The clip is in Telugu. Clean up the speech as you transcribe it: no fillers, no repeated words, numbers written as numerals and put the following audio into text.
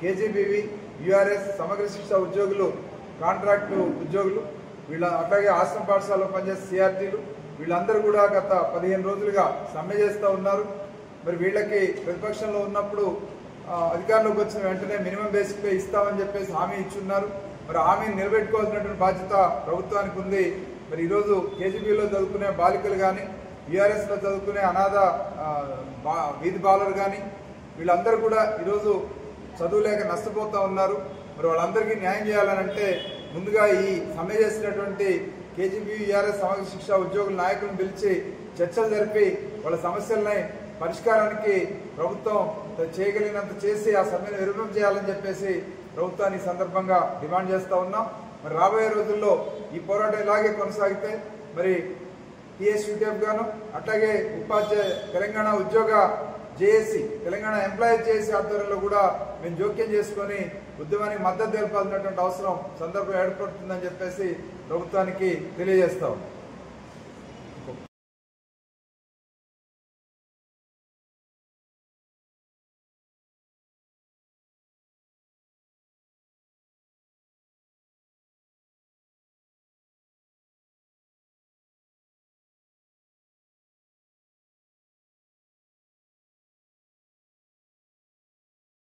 కేజీబీవీ, యూఆర్ఎస్, సమగ్ర శిక్ష ఉద్యోగులు, కాంట్రాక్టు ఉద్యోగులు, వీళ్ళ అట్లాగే ఆశ్రమ పాఠశాలలో పనిచేసే సిఆర్టీలు వీళ్ళందరూ కూడా గత 15 రోజులుగా సమ్మె చేస్తూ ఉన్నారు. మరి వీళ్ళకి ప్రతిపక్షంలో ఉన్నప్పుడు అధికారంలోకి వచ్చిన వెంటనే మినిమం బేసిక్ పే ఇస్తామని చెప్పేసి హామీ ఇచ్చున్నారు. మరి హామీని నిలబెట్టుకోవాల్సినటువంటి బాధ్యత ప్రభుత్వానికి ఉంది. మరి ఈరోజు కేజీబీలో చదువుకునే బాలికలు కానీ, యూఆర్ఎస్లో చదువుకునే అనాథ వీధి బాలలు కానీ వీళ్ళందరూ కూడా ఈరోజు చదువు లేక నష్టపోతూ ఉన్నారు. మరి వాళ్ళందరికీ న్యాయం చేయాలనంటే ముందుగా ఈ సమ్మె చేసినటువంటి కేజీబీ, యూఆర్ఎస్, సమగ్ర శిక్ష ఉద్యోగుల నాయకులను పిలిచి చర్చలు జరిపి వాళ్ళ సమస్యలని పరిష్కారానికి ప్రభుత్వం చేయగలిగినంత చేసి ఆ సమ్మెను విరమణ చేయాలని చెప్పేసి ప్రభుత్వాన్ని ఈ సందర్భంగా డిమాండ్ చేస్తూ ఉన్నాం. మరి రాబోయే రోజుల్లో ఈ పోరాటం ఇలాగే కొనసాగితే మరి టీఎస్యూటీఎఫ్ గాను అట్లాగే ఉపాధ్యాయ తెలంగాణ ఉద్యోగ జేఏసీ, తెలంగాణ ఎంప్లాయీస్ జేఏసీ ఆధ్వర్యంలో కూడా మేము జోక్యం చేసుకొని ఉద్యమానికి మద్దతు తెలపాల్సినటువంటి అవసరం సందర్భం ఏర్పడుతుందని చెప్పేసి ప్రభుత్వానికి తెలియజేస్తాం.